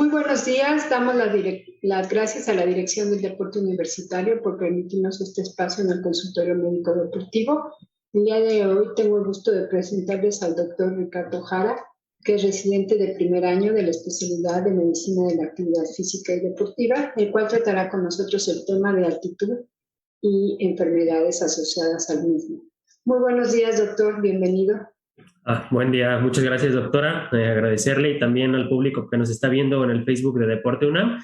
Muy buenos días. Damos las gracias a la Dirección del Deporte Universitario por permitirnos este espacio en el consultorio médico deportivo. El día de hoy tengo el gusto de presentarles al doctor Ricardo Jara, que es residente de primer año de la especialidad de Medicina de la Actividad Física y Deportiva, el cual tratará con nosotros el tema de altitud y enfermedades asociadas al mismo. Muy buenos días, doctor. Bienvenido. Buen día, muchas gracias, doctora. Agradecerle y también al público que nos está viendo en el Facebook de Deporte UNAM.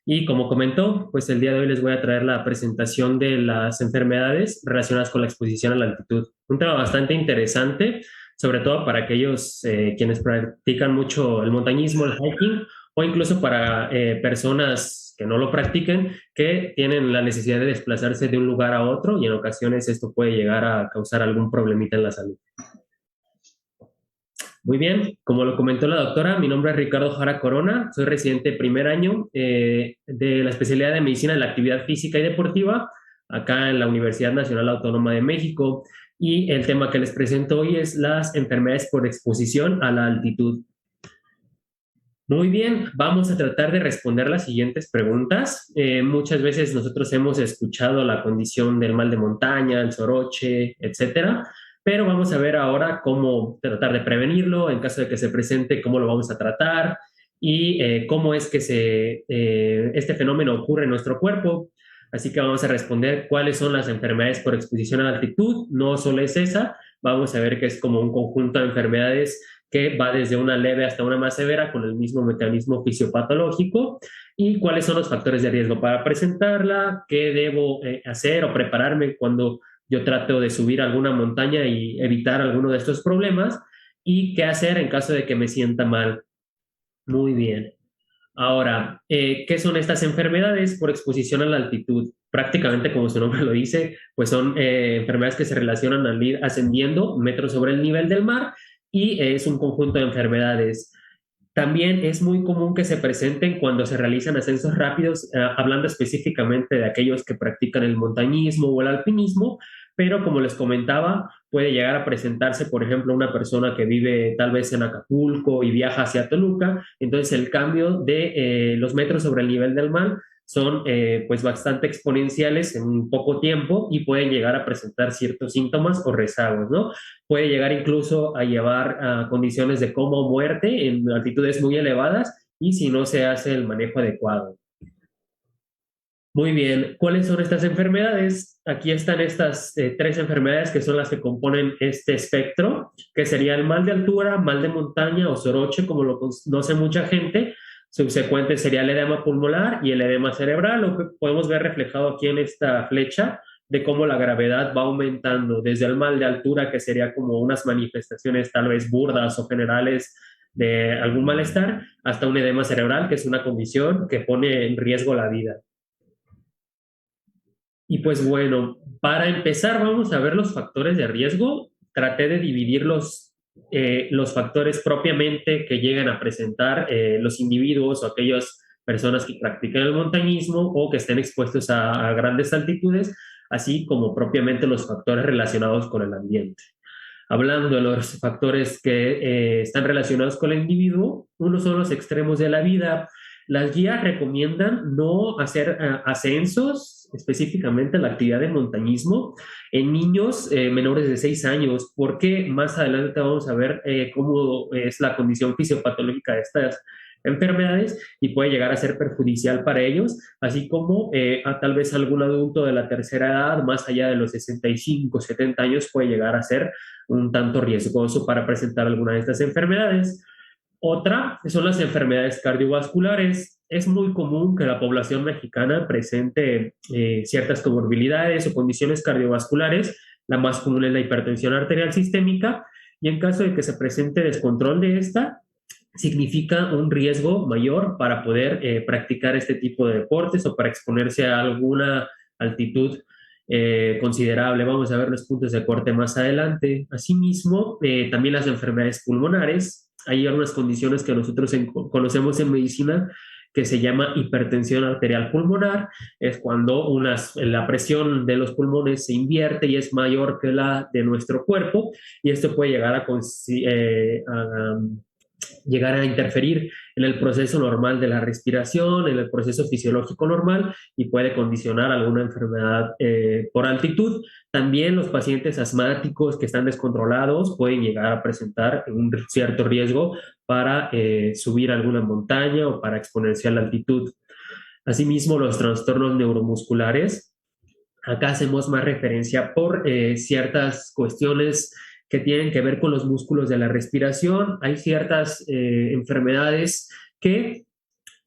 Y como comentó, pues el día de hoy les voy a traer la presentación de las enfermedades relacionadas con la exposición a la altitud. Un tema bastante interesante, sobre todo para aquellos quienes practican mucho el montañismo, el hiking, o incluso para personas que no lo practiquen, que tienen la necesidad de desplazarse de un lugar a otro y en ocasiones esto puede llegar a causar algún problemita en la salud. Muy bien, como lo comentó la doctora, mi nombre es Ricardo Jara Corona, soy residente de primer año de la especialidad de Medicina de la Actividad Física y Deportiva, acá en la Universidad Nacional Autónoma de México, y el tema que les presento hoy es las enfermedades por exposición a la altitud. Muy bien, vamos a tratar de responder las siguientes preguntas. Muchas veces nosotros hemos escuchado la condición del mal de montaña, el soroche, etcétera, pero vamos a ver ahora cómo tratar de prevenirlo, en caso de que se presente, cómo lo vamos a tratar y cómo es que este fenómeno ocurre en nuestro cuerpo. Así que vamos a responder cuáles son las enfermedades por exposición a la altitud. No solo es esa, vamos a ver que es como un conjunto de enfermedades que va desde una leve hasta una más severa con el mismo mecanismo fisiopatológico y cuáles son los factores de riesgo para presentarla, qué debo hacer o prepararme cuando yo trato de subir alguna montaña y evitar alguno de estos problemas y qué hacer en caso de que me sienta mal. Muy bien. Ahora, ¿qué son estas enfermedades por exposición a la altitud? Prácticamente, como su nombre lo dice, pues son enfermedades que se relacionan al ir ascendiendo metros sobre el nivel del mar y es un conjunto de enfermedades. También es muy común que se presenten cuando se realizan ascensos rápidos, hablando específicamente de aquellos que practican el montañismo o el alpinismo, pero como les comentaba, puede llegar a presentarse, por ejemplo, una persona que vive tal vez en Acapulco y viaja hacia Toluca, entonces el cambio de los metros sobre el nivel del mar son pues bastante exponenciales en un poco tiempo y pueden llegar a presentar ciertos síntomas o rezagos, ¿no? Puede llegar incluso a llevar a condiciones de coma o muerte en altitudes muy elevadas y si no se hace el manejo adecuado. Muy bien, ¿cuáles son estas enfermedades? Aquí están estas tres enfermedades que son las que componen este espectro, que sería el mal de altura, mal de montaña o soroche, como lo conoce mucha gente. Subsecuente sería el edema pulmonar y el edema cerebral, lo que podemos ver reflejado aquí en esta flecha de cómo la gravedad va aumentando desde el mal de altura, que sería como unas manifestaciones tal vez burdas o generales de algún malestar, hasta un edema cerebral, que es una condición que pone en riesgo la vida. Y pues bueno, para empezar vamos a ver los factores de riesgo. Traté de dividir los factores propiamente que llegan a presentar los individuos o aquellas personas que practican el montañismo o que estén expuestos a grandes altitudes, así como propiamente los factores relacionados con el ambiente. Hablando de los factores que están relacionados con el individuo, uno son los extremos de la vida. Las guías recomiendan no hacer ascensos, específicamente la actividad de montañismo, en niños menores de 6 años, porque más adelante vamos a ver cómo es la condición fisiopatológica de estas enfermedades y puede llegar a ser perjudicial para ellos, así como a tal vez algún adulto de la tercera edad, más allá de los 65, 70 años, puede llegar a ser un tanto riesgoso para presentar alguna de estas enfermedades. Otra son las enfermedades cardiovasculares. Es muy común que la población mexicana presente ciertas comorbilidades o condiciones cardiovasculares. La más común es la hipertensión arterial sistémica y en caso de que se presente descontrol de esta, significa un riesgo mayor para poder practicar este tipo de deportes o para exponerse a alguna altitud considerable. Vamos a ver los puntos de corte más adelante. Asimismo, también las enfermedades pulmonares. Hay algunas condiciones que nosotros conocemos en medicina que se llama hipertensión arterial pulmonar. Es cuando la presión de los pulmones se invierte y es mayor que la de nuestro cuerpo y esto puede llegar a llegar a interferir en el proceso normal de la respiración, en el proceso fisiológico normal y puede condicionar alguna enfermedad por altitud. También los pacientes asmáticos que están descontrolados pueden llegar a presentar un cierto riesgo para subir alguna montaña o para exponerse a la altitud. Asimismo, los trastornos neuromusculares. Acá hacemos más referencia por ciertas cuestiones que tienen que ver con los músculos de la respiración. Hay ciertas enfermedades que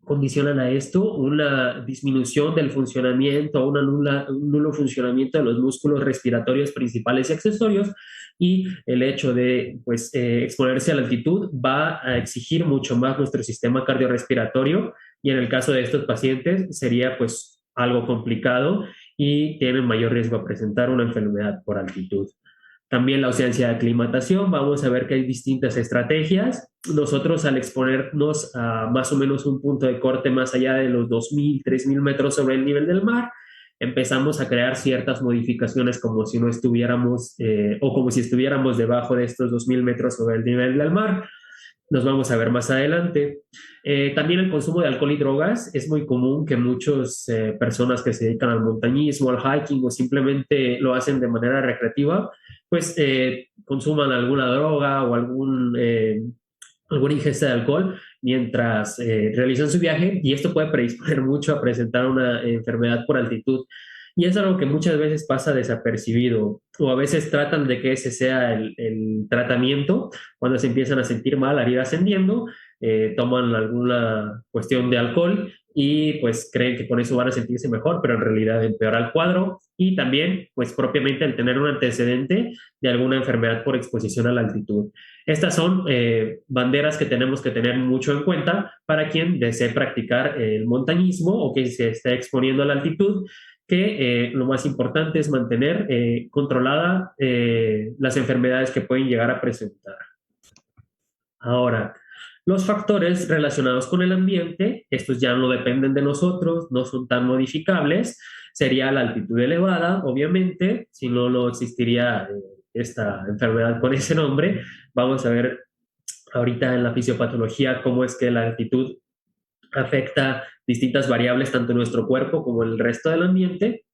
condicionan a esto, una disminución del funcionamiento, un nulo funcionamiento de los músculos respiratorios principales y accesorios, y el hecho de pues, exponerse a la altitud va a exigir mucho más nuestro sistema cardiorrespiratorio, y en el caso de estos pacientes sería pues algo complicado y tienen mayor riesgo a presentar una enfermedad por altitud. También la ausencia de aclimatación, vamos a ver que hay distintas estrategias. Nosotros al exponernos a más o menos un punto de corte más allá de los 2.000, 3.000 metros sobre el nivel del mar, empezamos a crear ciertas modificaciones como si no estuviéramos o como si estuviéramos debajo de estos 2.000 metros sobre el nivel del mar. Nos vamos a ver más adelante. También el consumo de alcohol y drogas. Es muy común que muchas personas que se dedican al montañismo, al hiking o simplemente lo hacen de manera recreativa, pues consuman alguna droga o alguna ingesta de alcohol mientras realizan su viaje, y esto puede predisponer mucho a presentar una enfermedad por altitud. Y es algo que muchas veces pasa desapercibido, o a veces tratan de que ese sea el tratamiento. Cuando se empiezan a sentir mal al ir ascendiendo, toman alguna cuestión de alcohol y pues creen que con eso van a sentirse mejor, pero en realidad empeora el cuadro. Y también, pues propiamente el tener un antecedente de alguna enfermedad por exposición a la altitud. Estas son banderas que tenemos que tener mucho en cuenta para quien desee practicar el montañismo o que se esté exponiendo a la altitud, que lo más importante es mantener controlada las enfermedades que pueden llegar a presentar. Ahora, los factores relacionados con el ambiente, estos ya no dependen de nosotros, no son tan modificables. Sería la altitud elevada, obviamente, si no, no existiría esta enfermedad con ese nombre. Vamos a ver ahorita en la fisiopatología cómo es que la altitud afecta distintas variables tanto en nuestro cuerpo como en el resto del ambiente.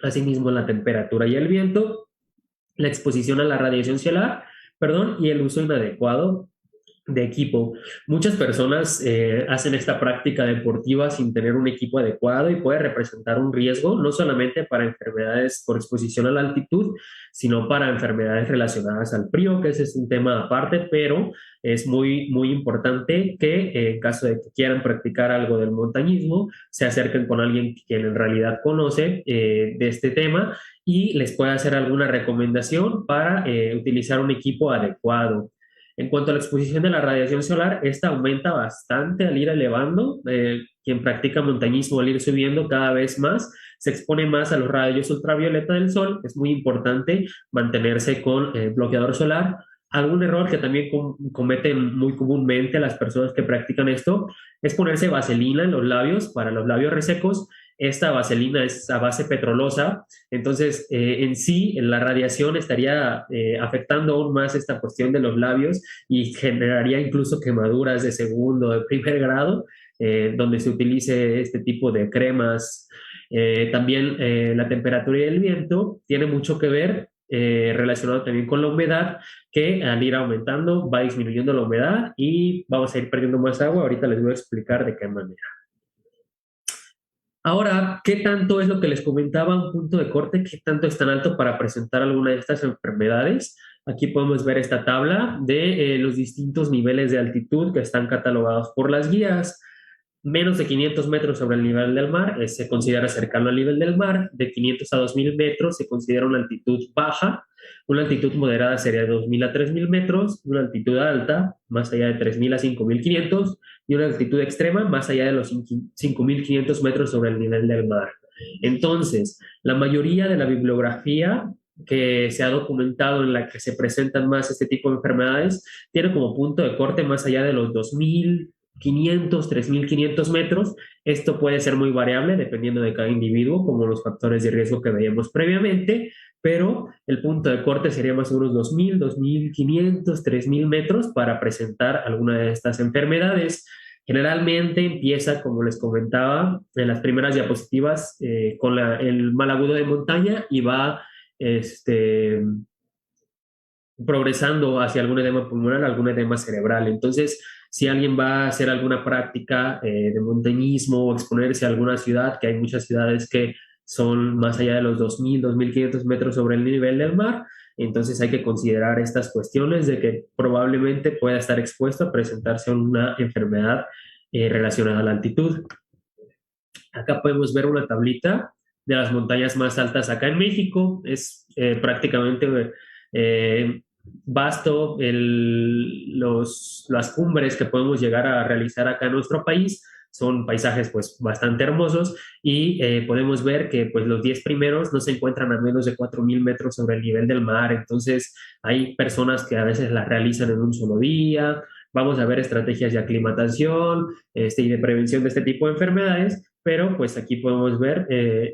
Asimismo, la temperatura y el viento, la exposición a la radiación solar, y el uso inadecuado de equipo. Muchas personas hacen esta práctica deportiva sin tener un equipo adecuado y puede representar un riesgo no solamente para enfermedades por exposición a la altitud, sino para enfermedades relacionadas al frío, que ese es un tema aparte, pero es muy, muy importante que en caso de que quieran practicar algo del montañismo, se acerquen con alguien que en realidad conoce de este tema y les pueda hacer alguna recomendación para utilizar un equipo adecuado. En cuanto a la exposición de la radiación solar, esta aumenta bastante al ir elevando. Quien practica montañismo al ir subiendo cada vez más, se expone más a los rayos ultravioleta del sol. Es muy importante mantenerse con bloqueador solar. Algún error que también cometen muy comúnmente las personas que practican esto es ponerse vaselina en los labios para los labios resecos. Esta vaselina es a base petrolosa, entonces en sí la radiación estaría afectando aún más esta cuestión de los labios y generaría incluso quemaduras de segundo, de primer grado, donde se utilice este tipo de cremas. También la temperatura y el viento tiene mucho que ver, relacionado también con la humedad, que al ir aumentando va disminuyendo la humedad y vamos a ir perdiendo más agua. Ahorita les voy a explicar de qué manera. Ahora, ¿qué tanto es lo que les comentaba? Un punto de corte, ¿qué tanto es tan alto para presentar alguna de estas enfermedades? Aquí podemos ver esta tabla de los distintos niveles de altitud que están catalogados por las guías. Menos de 500 metros sobre el nivel del mar se considera cercano al nivel del mar. De 500 a 2.000 metros se considera una altitud baja. Una altitud moderada sería de 2.000 a 3.000 metros. Una altitud alta, más allá de 3.000 a 5.500. Y una altitud extrema, más allá de los 5.500 metros sobre el nivel del mar. Entonces, la mayoría de la bibliografía que se ha documentado en la que se presentan más este tipo de enfermedades tiene como punto de corte más allá de los 2.000, 2.500, 3.500 metros. Esto puede ser muy variable dependiendo de cada individuo, como los factores de riesgo que veíamos previamente, pero el punto de corte sería más o menos 2.000, 2.500, 3.000 metros para presentar alguna de estas enfermedades. Generalmente empieza, como les comentaba en las primeras diapositivas, con el mal agudo de montaña y va progresando hacia algún edema pulmonar, algún edema cerebral. Entonces, si alguien va a hacer alguna práctica de montañismo o exponerse a alguna ciudad, que hay muchas ciudades que son más allá de los 2.000, 2.500 metros sobre el nivel del mar, entonces hay que considerar estas cuestiones de que probablemente pueda estar expuesto a presentarse una enfermedad relacionada a la altitud. Acá podemos ver una tablita de las montañas más altas acá en México. Es prácticamente vasto las cumbres que podemos llegar a realizar acá en nuestro país. Son paisajes pues bastante hermosos y podemos ver que pues los 10 primeros no se encuentran a menos de 4.000 metros sobre el nivel del mar. Entonces hay personas que a veces las realizan en un solo día. Vamos a ver estrategias de aclimatación y de prevención de este tipo de enfermedades, pero pues aquí podemos ver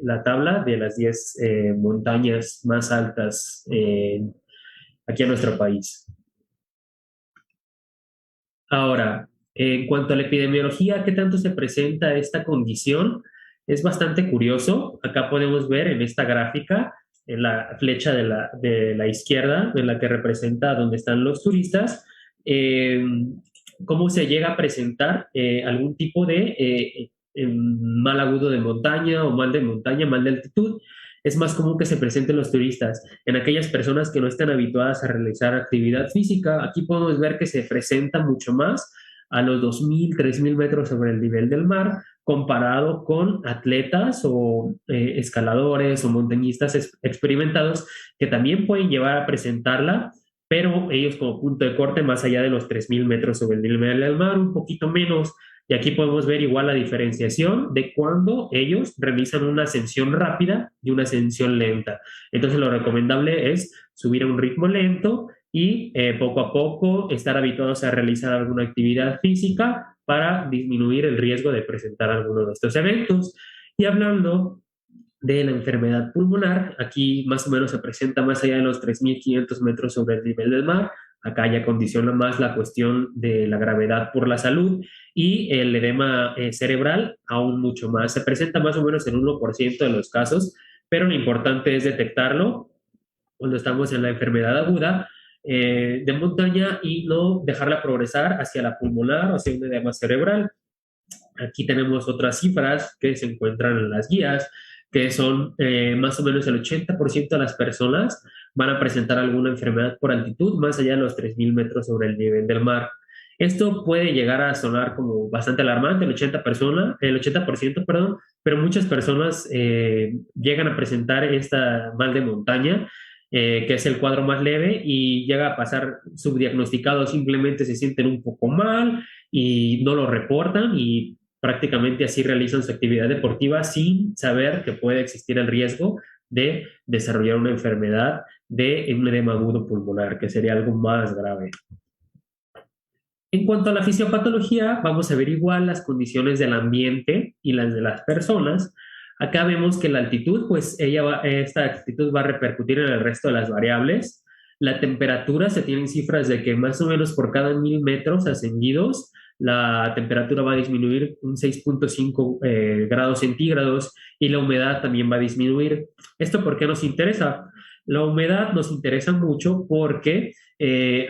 la tabla de las 10 montañas más altas aquí en nuestro país. Ahora, en cuanto a la epidemiología, ¿qué tanto se presenta esta condición? Es bastante curioso. Acá podemos ver en esta gráfica, en la flecha de la izquierda, en la que representa donde están los turistas, cómo se llega a presentar algún tipo de mal agudo de montaña o mal de montaña, mal de altitud. Es más común que se presenten los turistas en aquellas personas que no están habituadas a realizar actividad física. Aquí podemos ver que se presenta mucho más a los 2.000, 3.000 metros sobre el nivel del mar, comparado con atletas o escaladores o montañistas experimentados que también pueden llevar a presentarla, pero ellos como punto de corte más allá de los 3.000 metros sobre el nivel del mar, un poquito menos. Y aquí podemos ver igual la diferenciación de cuando ellos realizan una ascensión rápida y una ascensión lenta. Entonces lo recomendable es subir a un ritmo lento y poco a poco estar habituados a realizar alguna actividad física para disminuir el riesgo de presentar alguno de estos eventos. Y hablando de la enfermedad pulmonar, aquí más o menos se presenta más allá de los 3.500 metros sobre el nivel del mar. Acá ya condiciona más la cuestión de la gravedad por la salud y el edema cerebral aún mucho más. Se presenta más o menos en 1% de los casos, pero lo importante es detectarlo cuando estamos en la enfermedad aguda de montaña y no dejarla progresar hacia la pulmonar o hacia un edema cerebral. Aquí tenemos otras cifras que se encuentran en las guías, que son más o menos el 80% de las personas van a presentar alguna enfermedad por altitud más allá de los 3.000 metros sobre el nivel del mar. Esto puede llegar a sonar como bastante alarmante, el 80%, perdón, pero muchas personas llegan a presentar esta mal de montaña, que es el cuadro más leve, y llega a pasar subdiagnosticado, simplemente se sienten un poco mal y no lo reportan y prácticamente así realizan su actividad deportiva sin saber que puede existir el riesgo de desarrollar una enfermedad de un edema agudo pulmonar, que sería algo más grave. En cuanto a la fisiopatología, vamos a ver igual las condiciones del ambiente y las de las personas. Acá vemos que la altitud, pues esta altitud va a repercutir en el resto de las variables. La temperatura, se tienen cifras de que más o menos por cada 1.000 metros ascendidos, la temperatura va a disminuir un 6.5 grados centígrados y la humedad también va a disminuir. ¿Esto por qué nos interesa? La humedad nos interesa mucho porque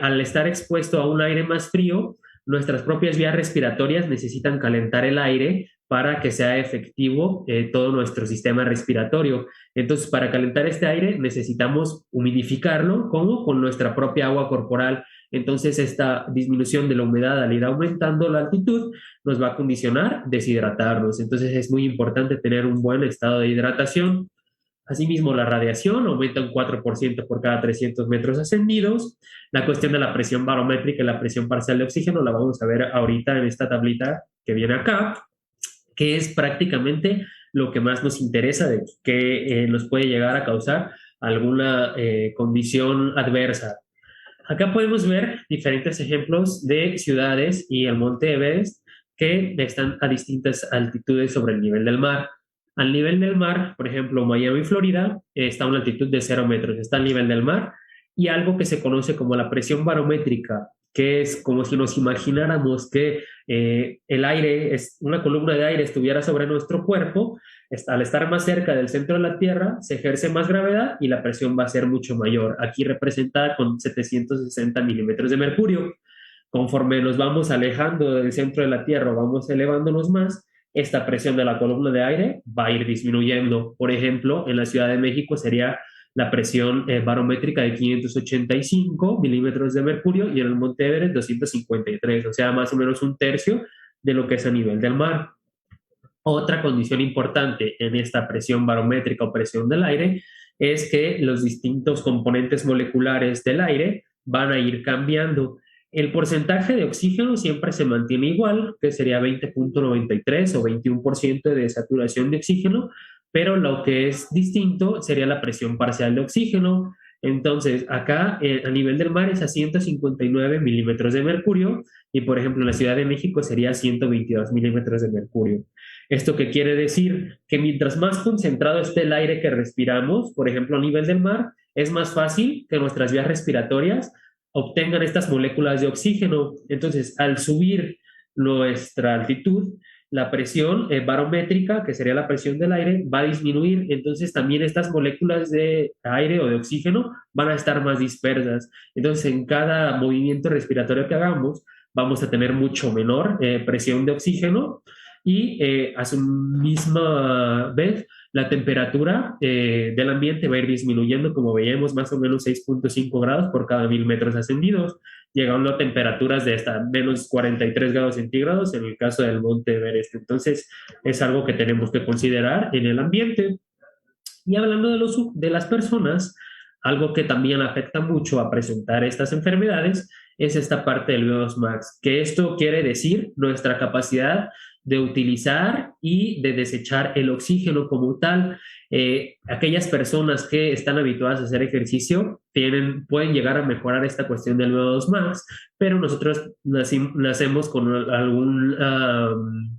al estar expuesto a un aire más frío, nuestras propias vías respiratorias necesitan calentar el aire para que sea efectivo todo nuestro sistema respiratorio. Entonces, para calentar este aire necesitamos humidificarlo, ¿cómo? Con nuestra propia agua corporal. Entonces, esta disminución de la humedad al ir aumentando la altitud nos va a condicionar deshidratarnos. Entonces, es muy importante tener un buen estado de hidratación. Asimismo, la radiación aumenta un 4% por cada 300 metros ascendidos. La cuestión de la presión barométrica y la presión parcial de oxígeno la vamos a ver ahorita en esta tablita que viene acá, que es prácticamente lo que más nos interesa de que nos puede llegar a causar alguna condición adversa. Acá podemos ver diferentes ejemplos de ciudades y el Monte Everest que están a distintas altitudes sobre el nivel del mar. Al nivel del mar, por ejemplo, Miami, Florida, está a una altitud de 0 metros, está al nivel del mar, y algo que se conoce como la presión barométrica, que es como si nos imagináramos que el aire, una columna de aire estuviera sobre nuestro cuerpo. Al estar más cerca del centro de la Tierra, se ejerce más gravedad y la presión va a ser mucho mayor, aquí representada con 760 milímetros de mercurio. Conforme nos vamos alejando del centro de la Tierra o vamos elevándonos más, esta presión de la columna de aire va a ir disminuyendo. Por ejemplo, en la Ciudad de México sería la presión barométrica de 585 milímetros de mercurio y en el Monte Everest 253, o sea, más o menos un tercio de lo que es a nivel del mar. Otra condición importante en esta presión barométrica o presión del aire es que los distintos componentes moleculares del aire van a ir cambiando. El porcentaje de oxígeno siempre se mantiene igual, que sería 20.93 o 21% de saturación de oxígeno, pero lo que es distinto sería la presión parcial de oxígeno. Entonces, acá a nivel del mar es a 159 milímetros de mercurio y, por ejemplo, en la Ciudad de México sería 122 milímetros de mercurio. ¿Esto qué quiere decir? Que mientras más concentrado esté el aire que respiramos, por ejemplo, a nivel del mar, es más fácil que nuestras vías respiratorias obtengan estas moléculas de oxígeno. Entonces, al subir nuestra altitud, la presión barométrica, que sería la presión del aire, va a disminuir. Entonces, también estas moléculas de aire o de oxígeno van a estar más dispersas. Entonces, en cada movimiento respiratorio que hagamos, vamos a tener mucho menor presión de oxígeno y a su misma vez la temperatura del ambiente va a ir disminuyendo, como veíamos, más o menos 6.5 grados por cada 1000 metros ascendidos, llegando a temperaturas de hasta menos 43 grados centígrados en el caso del Monte Everest. Entonces, es algo que tenemos que considerar en el ambiente. Y hablando de las personas, algo que también afecta mucho a presentar estas enfermedades es esta parte del VO2 max, que esto quiere decir nuestra capacidad de utilizar y de desechar el oxígeno como tal. Aquellas personas que están habituadas a hacer ejercicio pueden llegar a mejorar esta cuestión del VO2 max, pero nosotros nacemos con algún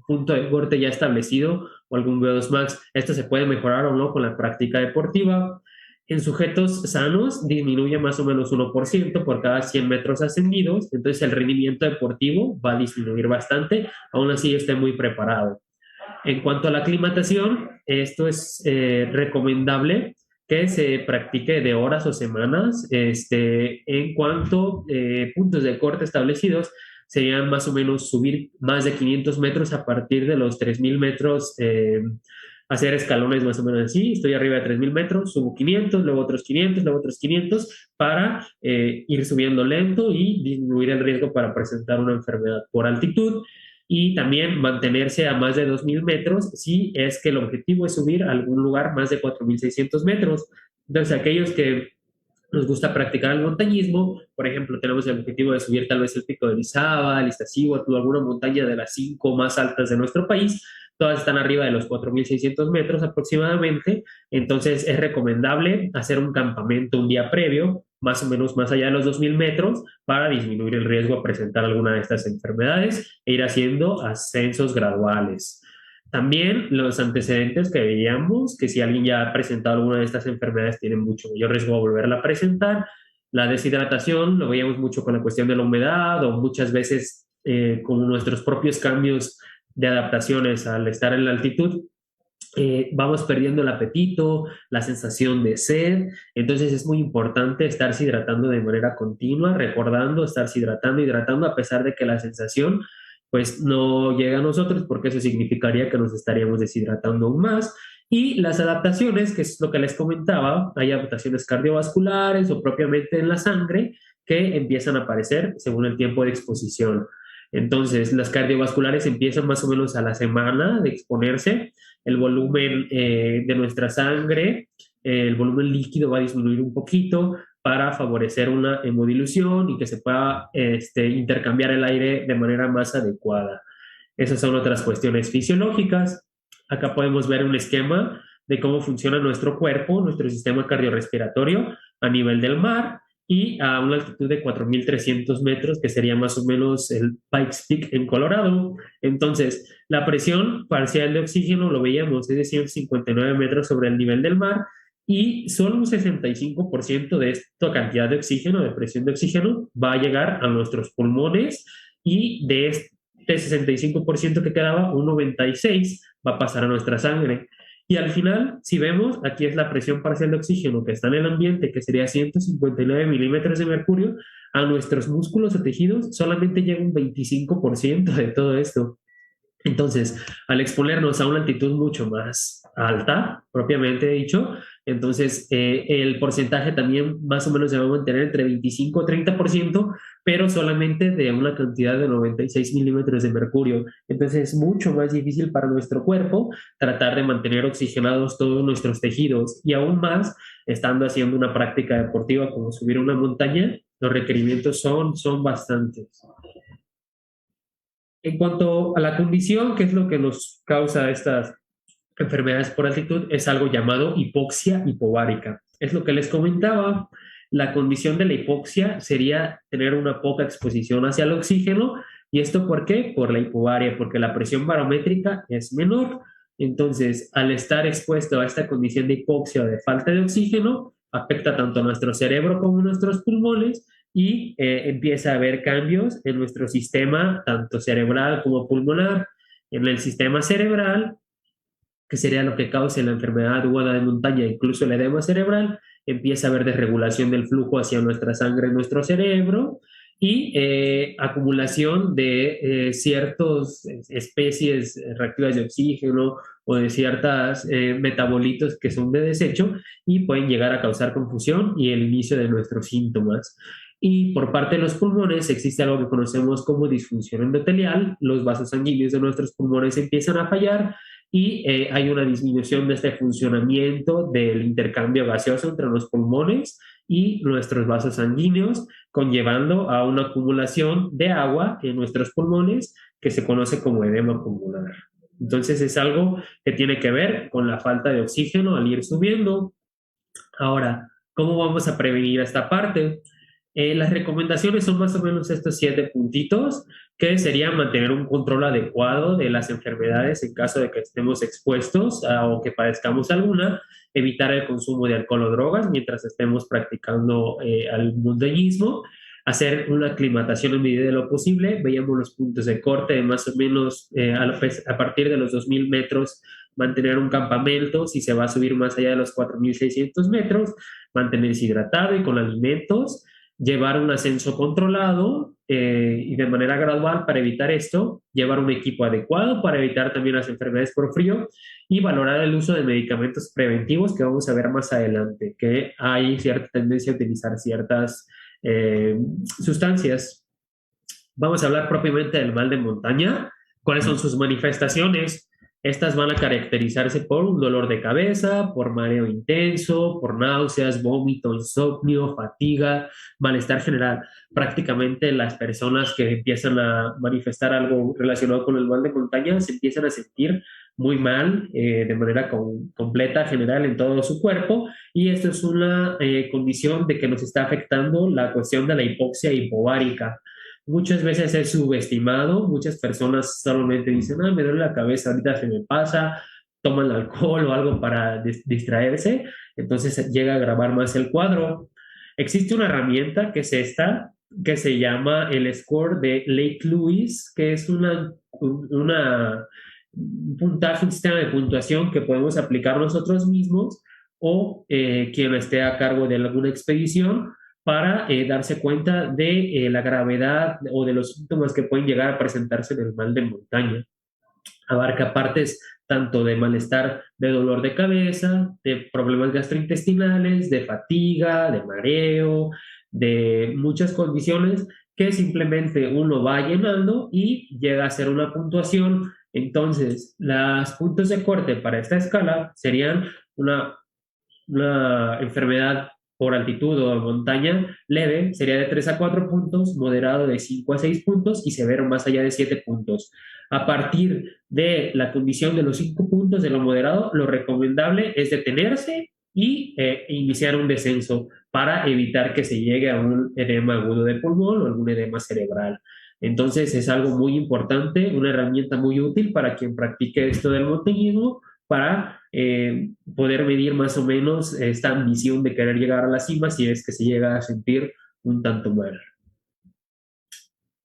punto de corte ya establecido o algún VO2 max. Esto se puede mejorar o no con la práctica deportiva. En sujetos sanos disminuye más o menos 1% por cada 100 metros ascendidos, entonces el rendimiento deportivo va a disminuir bastante, aún así esté muy preparado. En cuanto a la aclimatación, esto es recomendable que se practique de horas o semanas. En cuanto a puntos de corte establecidos, serían más o menos subir más de 500 metros a partir de los 3.000 metros, hacer escalones más o menos así. Estoy arriba de 3.000 metros, subo 500, luego otros 500, luego otros 500, para ir subiendo lento y disminuir el riesgo para presentar una enfermedad por altitud. Y también mantenerse a más de 2.000 metros si es que el objetivo es subir a algún lugar más de 4.600 metros. Entonces, aquellos que nos gusta practicar el montañismo, por ejemplo, tenemos el objetivo de subir tal vez el pico de Orizaba, el Iztaccíhuatl o alguna montaña de las 5 más altas de nuestro país. Todas están arriba de los 4.600 metros aproximadamente, entonces es recomendable hacer un campamento un día previo, más o menos más allá de los 2.000 metros, para disminuir el riesgo a presentar alguna de estas enfermedades e ir haciendo ascensos graduales. También los antecedentes que veíamos, que si alguien ya ha presentado alguna de estas enfermedades tiene mucho mayor riesgo de volverla a presentar. La deshidratación lo veíamos mucho con la cuestión de la humedad o muchas veces con nuestros propios cambios de adaptaciones al estar en la altitud. Vamos perdiendo el apetito, la sensación de sed. Entonces es muy importante estarse hidratando de manera continua, recordando estarse hidratando a pesar de que la sensación pues no llega a nosotros, porque eso significaría que nos estaríamos deshidratando aún más. Y las adaptaciones, que es lo que les comentaba, hay adaptaciones cardiovasculares o propiamente en la sangre que empiezan a aparecer según el tiempo de exposición. Entonces, las cardiovasculares empiezan más o menos a la semana de exponerse. El volumen de nuestra sangre, el volumen líquido va a disminuir un poquito para favorecer una hemodilución y que se pueda intercambiar el aire de manera más adecuada. Esas son otras cuestiones fisiológicas. Acá podemos ver un esquema de cómo funciona nuestro cuerpo, nuestro sistema cardiorrespiratorio a nivel del mar. y a una altitud de 4.300 metros, que sería más o menos el Pikes Peak en Colorado. Entonces, la presión parcial de oxígeno lo veíamos, es de 159 metros sobre el nivel del mar, y solo un 65% de esta cantidad de oxígeno, de presión de oxígeno, va a llegar a nuestros pulmones, y de este 65% que quedaba, un 96% va a pasar a nuestra sangre. Y al final, si vemos, aquí es la presión parcial de oxígeno que está en el ambiente, que sería 159 milímetros de mercurio, a nuestros músculos o tejidos solamente llega un 25% de todo esto. Entonces, al exponernos a una altitud mucho más alta, propiamente dicho, entonces el porcentaje también más o menos se va a mantener entre 25 y 30%, pero solamente de una cantidad de 96 milímetros de mercurio. Entonces es mucho más difícil para nuestro cuerpo tratar de mantener oxigenados todos nuestros tejidos, y aún más estando haciendo una práctica deportiva como subir una montaña, los requerimientos son bastantes. En cuanto a la condición, ¿qué es lo que nos causa estas enfermedades por altitud? Es algo llamado hipoxia hipovárica. Es lo que les comentaba. La condición de la hipoxia sería tener una poca exposición hacia el oxígeno. ¿Y esto por qué? Por la hipovaria, porque la presión barométrica es menor. Entonces, al estar expuesto a esta condición de hipoxia o de falta de oxígeno, afecta tanto a nuestro cerebro como a nuestros pulmones, y empieza a haber cambios en nuestro sistema, tanto cerebral como pulmonar. En el sistema cerebral, que sería lo que causa la enfermedad aguda de montaña, incluso el edema cerebral, empieza a haber desregulación del flujo hacia nuestra sangre en nuestro cerebro, y acumulación de ciertas especies reactivas de oxígeno o de ciertos metabolitos que son de desecho, y pueden llegar a causar confusión y el inicio de nuestros síntomas. Y por parte de los pulmones existe algo que conocemos como disfunción endotelial. Los vasos sanguíneos de nuestros pulmones empiezan a fallar, y hay una disminución de este funcionamiento del intercambio gaseoso entre los pulmones y nuestros vasos sanguíneos, conllevando a una acumulación de agua en nuestros pulmones que se conoce como edema pulmonar. Entonces es algo que tiene que ver con la falta de oxígeno al ir subiendo. Ahora, ¿cómo vamos a prevenir esta parte? Las recomendaciones son más o menos estos 7 puntitos, que serían mantener un control adecuado de las enfermedades en caso de que estemos expuestos o que padezcamos alguna, evitar el consumo de alcohol o drogas mientras estemos practicando el montañismo, hacer una aclimatación en medida de lo posible. Veíamos los puntos de corte de más o menos a partir de los 2.000 metros, mantener un campamento. Si se va a subir más allá de los 4.600 metros, mantenerse hidratado y con alimentos, llevar un ascenso controlado y de manera gradual para evitar esto, llevar un equipo adecuado para evitar también las enfermedades por frío, y valorar el uso de medicamentos preventivos, que vamos a ver más adelante, que hay cierta tendencia a utilizar ciertas sustancias. Vamos a hablar propiamente del mal de montaña. ¿Cuáles son sus manifestaciones? Estas van a caracterizarse por un dolor de cabeza, por mareo intenso, por náuseas, vómito, insomnio, fatiga, malestar general. Prácticamente las personas que empiezan a manifestar algo relacionado con el mal de montaña se empiezan a sentir muy mal de manera completa, general en todo su cuerpo, y esto es una condición de que nos está afectando la cuestión de la hipoxia hipovárica. Muchas veces es subestimado. Muchas personas solamente dicen, me duele la cabeza, ahorita se me pasa, toman alcohol o algo para distraerse, entonces llega a agravar más el cuadro. Existe una herramienta que es esta, que se llama el score de Lake-Lewis, que es un puntaje, un sistema de puntuación que podemos aplicar nosotros mismos o quien esté a cargo de alguna expedición, para darse cuenta de la gravedad o de los síntomas que pueden llegar a presentarse en el mal de montaña. Abarca partes tanto de malestar, de dolor de cabeza, de problemas gastrointestinales, de fatiga, de mareo, de muchas condiciones que simplemente uno va llenando y llega a ser una puntuación. Entonces, los puntos de corte para esta escala serían una enfermedad por altitud o montaña leve, sería de 3 a 4 puntos, moderado de 5 a 6 puntos y severo más allá de 7 puntos. A partir de la condición de los 5 puntos de lo moderado, lo recomendable es detenerse y iniciar un descenso para evitar que se llegue a un edema agudo de pulmón o algún edema cerebral. Entonces es algo muy importante, una herramienta muy útil para quien practique esto del montañismo, para poder medir más o menos esta ambición de querer llegar a la cima si es que se llega a sentir un tanto mal.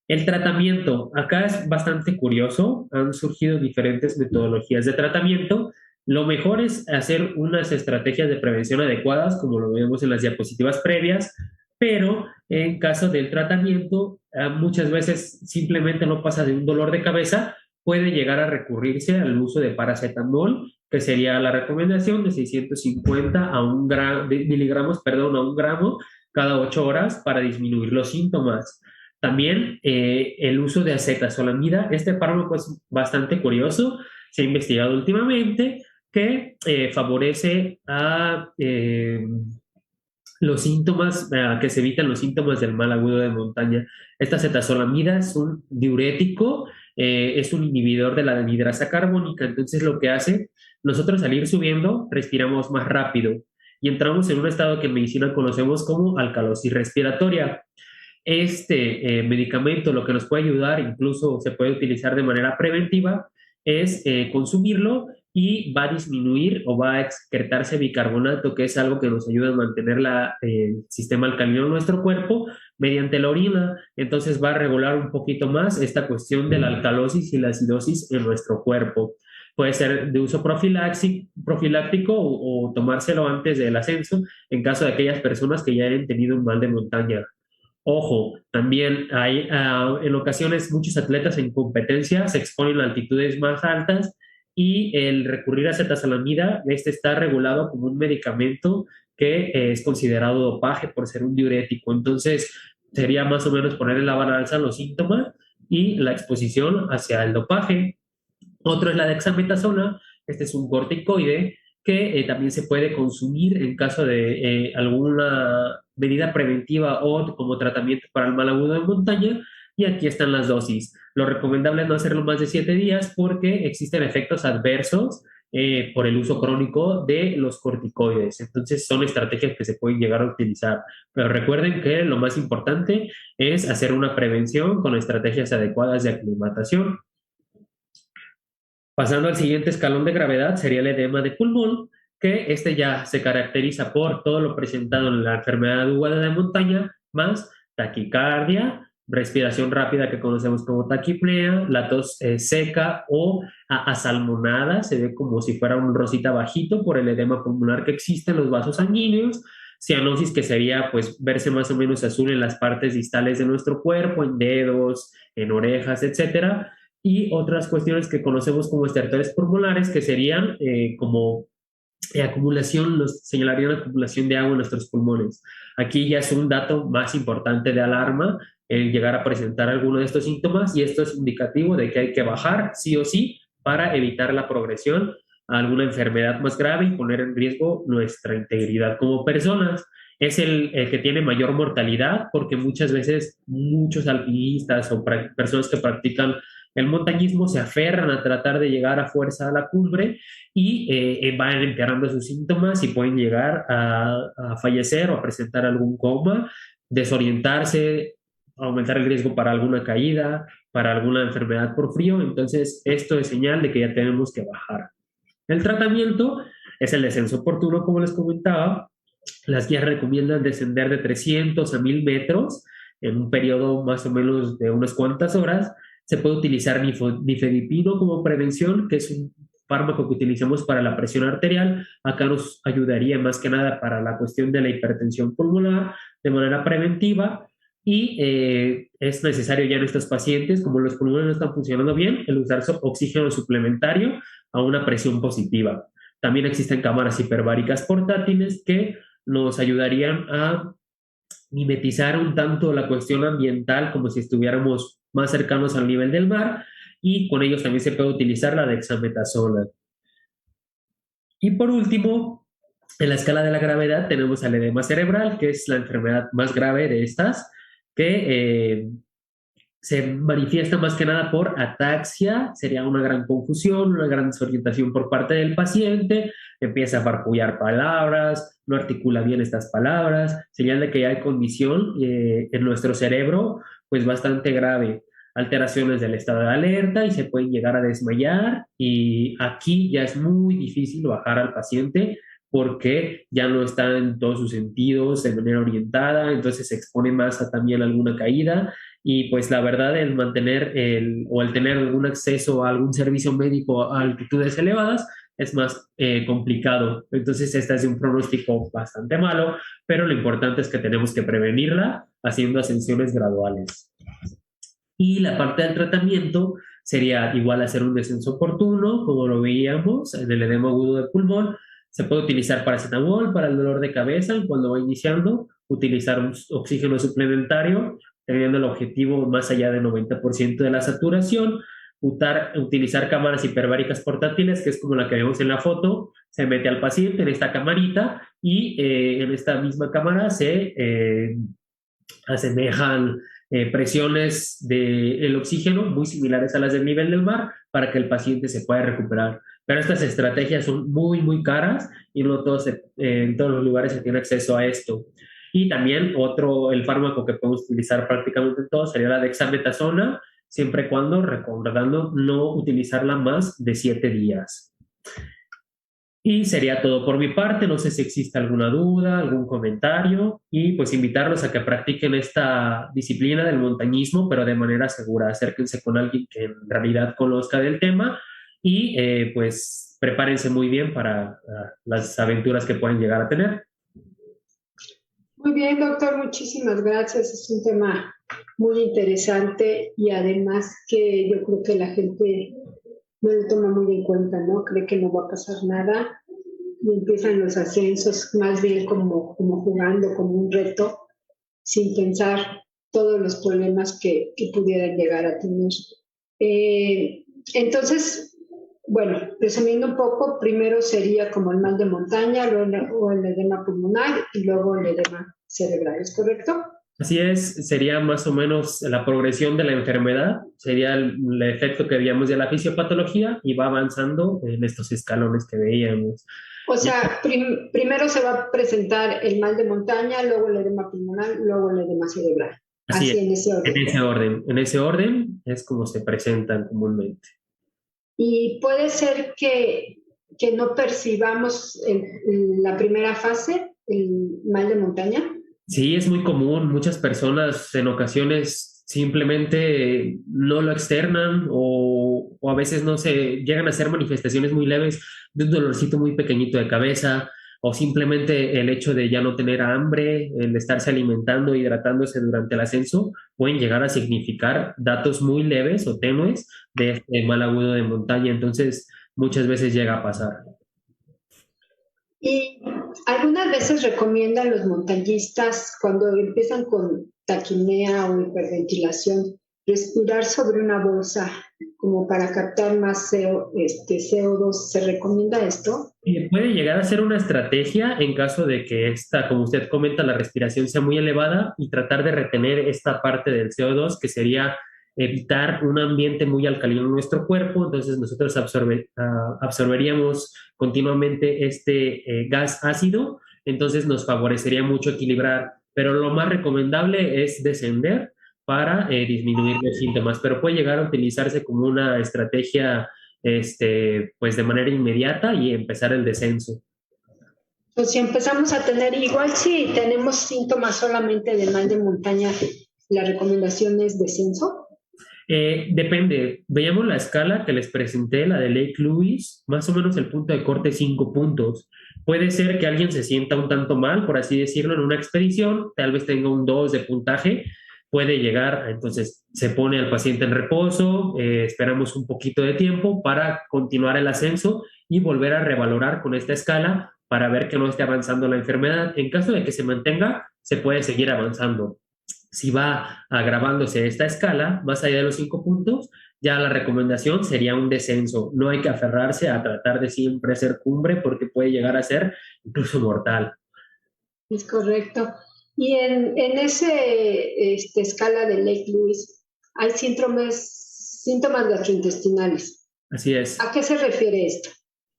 El tratamiento, acá es bastante curioso, han surgido diferentes metodologías de tratamiento. Lo mejor es hacer unas estrategias de prevención adecuadas, como lo vemos en las diapositivas previas, pero en caso del tratamiento, muchas veces simplemente no pasa de un dolor de cabeza, puede llegar a recurrirse al uso de paracetamol, que sería la recomendación de 650 miligramos, perdón, a un gramo cada 8 horas para disminuir los síntomas. También el uso de acetazolamida, este fármaco es bastante curioso, se ha investigado últimamente que favorece a los síntomas, que se evitan los síntomas del mal agudo de montaña. Esta acetazolamida es un diurético, es un inhibidor de la anhidrasa carbónica, entonces lo que hace, nosotros al ir subiendo, respiramos más rápido y entramos en un estado que en medicina conocemos como alcalosis respiratoria. Este medicamento lo que nos puede ayudar, incluso se puede utilizar de manera preventiva, es consumirlo y va a disminuir o va a excretarse bicarbonato, que es algo que nos ayuda a mantener el sistema alcalino en nuestro cuerpo mediante la orina. Entonces va a regular un poquito más esta cuestión de la alcalosis y la acidosis en nuestro cuerpo. Puede ser de uso profiláctico o tomárselo antes del ascenso en caso de aquellas personas que ya hayan tenido un mal de montaña. Ojo, también hay en ocasiones muchos atletas en competencia se exponen a altitudes más altas y el recurrir a acetazolamida, este está regulado como un medicamento que es considerado dopaje por ser un diurético. Entonces, sería más o menos poner en la balanza los síntomas y la exposición hacia el dopaje. Otro es la dexametasona, este es un corticoide que también se puede consumir en caso de alguna medida preventiva o como tratamiento para el mal agudo de montaña. Y aquí están las dosis. Lo recomendable es no hacerlo más de 7 días porque existen efectos adversos por el uso crónico de los corticoides. Entonces son estrategias que se pueden llegar a utilizar. Pero recuerden que lo más importante es hacer una prevención con estrategias adecuadas de aclimatación. Pasando al siguiente escalón de gravedad sería el edema de pulmón, que este ya se caracteriza por todo lo presentado en la enfermedad aguda de montaña, más taquicardia, respiración rápida que conocemos como taquipnea, la tos seca o asalmonada, se ve como si fuera un rosita bajito por el edema pulmonar que existe en los vasos sanguíneos, cianosis que sería pues verse más o menos azul en las partes distales de nuestro cuerpo, en dedos, en orejas, etcétera, y otras cuestiones que conocemos como estertores pulmonares, que serían como acumulación, nos señalarían acumulación de agua en nuestros pulmones. Aquí ya es un dato más importante de alarma el llegar a presentar alguno de estos síntomas y esto es indicativo de que hay que bajar sí o sí para evitar la progresión a alguna enfermedad más grave y poner en riesgo nuestra integridad como personas. Es el que tiene mayor mortalidad porque muchas veces muchos alpinistas o personas que practican el montañismo se aferran a tratar de llegar a fuerza a la cumbre y van empeorando sus síntomas y pueden llegar a fallecer o a presentar algún coma, desorientarse, aumentar el riesgo para alguna caída, para alguna enfermedad por frío. Entonces, esto es señal de que ya tenemos que bajar. El tratamiento es el descenso oportuno, como les comentaba. Las guías recomiendan descender de 300 a 1000 metros en un periodo más o menos de unas cuantas horas. Se puede utilizar nifedipino como prevención, que es un fármaco que utilizamos para la presión arterial. Acá nos ayudaría más que nada para la cuestión de la hipertensión pulmonar de manera preventiva. Y es necesario ya en estos pacientes, como los pulmones no están funcionando bien, el usar oxígeno suplementario a una presión positiva. También existen cámaras hiperbáricas portátiles que nos ayudarían a mimetizar un tanto la cuestión ambiental como si estuviéramos más cercanos al nivel del mar y con ellos también se puede utilizar la dexametasona. Y por último, en la escala de la gravedad tenemos el edema cerebral, que es la enfermedad más grave de estas, que se manifiesta más que nada por ataxia, sería una gran confusión, una gran desorientación por parte del paciente, empieza a farfullar palabras, no articula bien estas palabras, señal de que ya hay condición en nuestro cerebro, pues bastante grave, alteraciones del estado de alerta y se pueden llegar a desmayar y aquí ya es muy difícil bajar al paciente porque ya no está en todos sus sentidos de manera orientada, entonces se expone más a también alguna caída y pues la verdad el mantener o el tener algún acceso a algún servicio médico a altitudes elevadas es más complicado. Entonces este es un pronóstico bastante malo, pero lo importante es que tenemos que prevenirla haciendo ascensiones graduales. Y la parte del tratamiento sería igual hacer un descenso oportuno, como lo veíamos en el edema agudo de pulmón. Se puede utilizar paracetamol para el dolor de cabeza cuando va iniciando, utilizar un oxígeno suplementario, teniendo el objetivo más allá del 90% de la saturación, utilizar cámaras hiperbáricas portátiles, que es como la que vemos en la foto, se mete al paciente en esta camarita y en esta misma cámara se asemejan presiones del oxígeno muy similares a las del nivel del mar para que el paciente se pueda recuperar. Pero estas estrategias son muy, muy caras y no todos, en todos los lugares se tiene acceso a esto. Y también el fármaco que podemos utilizar prácticamente en todos sería la dexametasona, siempre y cuando recordando no utilizarla más de 7 días. Y sería todo por mi parte, no sé si existe alguna duda, algún comentario y pues invitarlos a que practiquen esta disciplina del montañismo, pero de manera segura. Acérquense con alguien que en realidad conozca del tema y pues prepárense muy bien para las aventuras que pueden llegar a tener. Muy bien, doctor, muchísimas gracias. Es un tema muy interesante y además que yo creo que la gente no lo toma muy en cuenta, ¿no? Cree que no va a pasar nada y empiezan los ascensos más bien como jugando, como un reto, sin pensar todos los problemas que pudieran llegar a tener. Entonces, bueno, resumiendo un poco, primero sería como el mal de montaña, luego el edema pulmonar y luego el edema cerebral, ¿es correcto? Así es, sería más o menos la progresión de la enfermedad, sería el efecto que veíamos de la fisiopatología y va avanzando en estos escalones que veíamos. O sea, primero se va a presentar el mal de montaña, luego el edema pulmonar, luego el edema cerebral. Así es, en ese orden. En ese orden es como se presentan comúnmente. Y puede ser que no percibamos la primera fase, el mal de montaña. Sí, es muy común. Muchas personas en ocasiones simplemente no lo externan o a veces no se llegan a hacer manifestaciones muy leves de un dolorcito muy pequeñito de cabeza o simplemente el hecho de ya no tener hambre, el estarse alimentando, hidratándose durante el ascenso, pueden llegar a significar datos muy leves o tenues de este mal agudo de montaña. Entonces, muchas veces llega a pasar. Y algunas veces recomiendan los montañistas cuando empiezan con taquipnea o hiperventilación respirar sobre una bolsa como para captar más CO2. ¿Se recomienda esto? Puede llegar a ser una estrategia en caso de que esta, como usted comenta, la respiración sea muy elevada y tratar de retener esta parte del CO2 que sería evitar un ambiente muy alcalino en nuestro cuerpo, entonces nosotros absorberíamos continuamente este gas ácido, entonces nos favorecería mucho equilibrar, pero lo más recomendable es descender para disminuir los síntomas, pero puede llegar a utilizarse como una estrategia pues de manera inmediata y empezar el descenso. Pues si empezamos a tener, igual si tenemos síntomas solamente de mal de montaña, ¿la recomendación es descenso? Depende. Veíamos la escala que les presenté, la de Lake Lewis, más o menos el punto de corte 5 puntos. Puede ser que alguien se sienta un tanto mal, por así decirlo, en una expedición, tal vez tenga un 2 de puntaje, puede llegar, entonces se pone al paciente en reposo, esperamos un poquito de tiempo para continuar el ascenso y volver a revalorar con esta escala para ver que no esté avanzando la enfermedad. En caso de que se mantenga, se puede seguir avanzando. Si va agravándose esta escala, más allá de los 5 puntos, ya la recomendación sería un descenso. No hay que aferrarse a tratar de siempre ser cumbre porque puede llegar a ser incluso mortal. Es correcto. Y en ese escala de Lake Lewis, hay síntomas gastrointestinales. Así es. ¿A qué se refiere esto?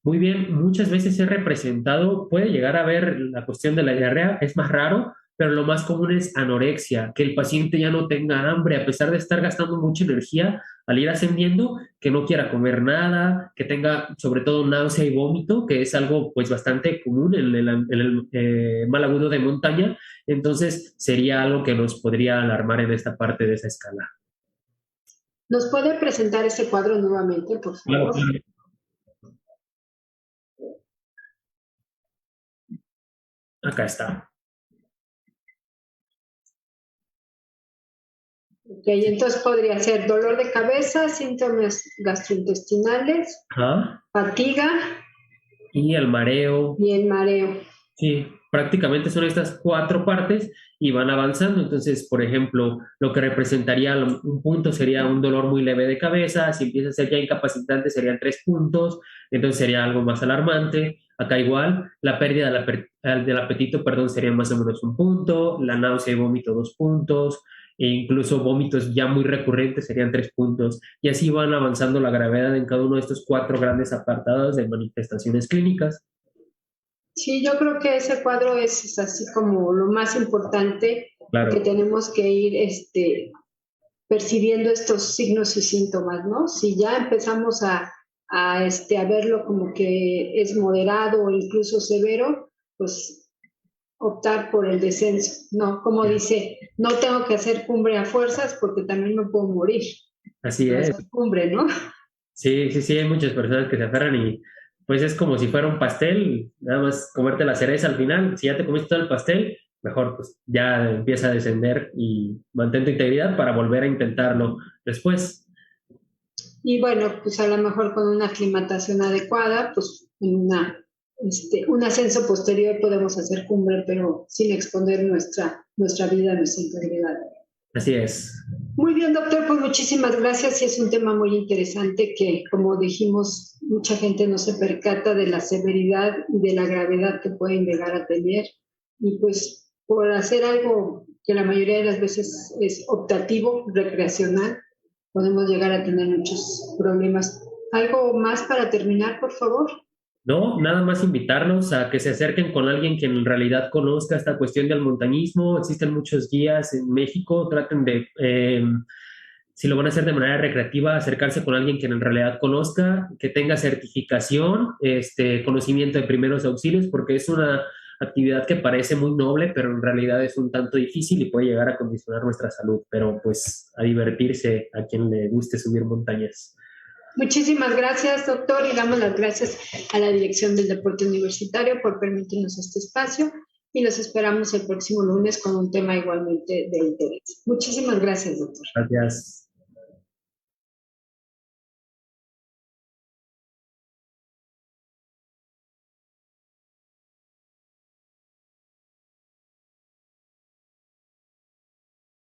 Muy bien, muchas veces es representado, puede llegar a ver la cuestión de la diarrea, es más raro, pero lo más común es anorexia, que el paciente ya no tenga hambre, a pesar de estar gastando mucha energía al ir ascendiendo, que no quiera comer nada, que tenga sobre todo náusea y vómito, que es algo pues bastante común en el mal agudo de montaña, entonces sería algo que nos podría alarmar en esta parte de esa escala. ¿Nos puede presentar ese cuadro nuevamente, por favor? Claro. Acá está. Ok, entonces podría ser dolor de cabeza, síntomas gastrointestinales, Ajá. fatiga Y el mareo. y el mareo. Sí, prácticamente son estas 4 partes y van avanzando. Entonces, por ejemplo, lo que representaría un punto sería un dolor muy leve de cabeza. Si empieza a ser ya incapacitante, serían 3 puntos. Entonces sería algo más alarmante. Acá igual, la pérdida del apetito, perdón, sería más o menos 1 punto. La náusea y vómito, 2 puntos. E incluso vómitos ya muy recurrentes serían 3 puntos. Y así van avanzando la gravedad en cada uno de estos 4 grandes apartados de manifestaciones clínicas. Sí, yo creo que ese cuadro es así como lo más importante, Claro. que tenemos que ir percibiendo estos signos y síntomas, ¿no? Si ya empezamos a verlo como que es moderado o incluso severo, pues optar por el descenso, ¿no? Como dice, no tengo que hacer cumbre a fuerzas porque también me puedo morir. Así es. Hacer cumbre, ¿no? Sí, sí, sí, hay muchas personas que se aferran y pues es como si fuera un pastel, nada más comerte la cereza al final. Si ya te comiste todo el pastel, mejor pues ya empieza a descender y mantén tu integridad para volver a intentarlo después. Y bueno, pues a lo mejor con una aclimatación adecuada, pues en un ascenso posterior podemos hacer cumbre, pero sin exponer nuestra vida, nuestra integridad. Así es. Muy bien, doctor, pues muchísimas gracias. Y es un tema muy interesante que, como dijimos, mucha gente no se percata de la severidad y de la gravedad que pueden llegar a tener. Y pues por hacer algo que la mayoría de las veces es optativo, recreacional, podemos llegar a tener muchos problemas. ¿Algo más para terminar, por favor? No, nada más invitarlos a que se acerquen con alguien que en realidad conozca esta cuestión del montañismo. Existen muchos guías en México, traten de, si lo van a hacer de manera recreativa, acercarse con alguien que en realidad conozca, que tenga certificación, conocimiento de primeros auxilios, porque es una actividad que parece muy noble, pero en realidad es un tanto difícil y puede llegar a condicionar nuestra salud, pero pues a divertirse a quien le guste subir montañas. Muchísimas gracias, doctor, y damos las gracias a la Dirección del Deporte Universitario por permitirnos este espacio y los esperamos el próximo lunes con un tema igualmente de interés. Muchísimas gracias, doctor. Gracias.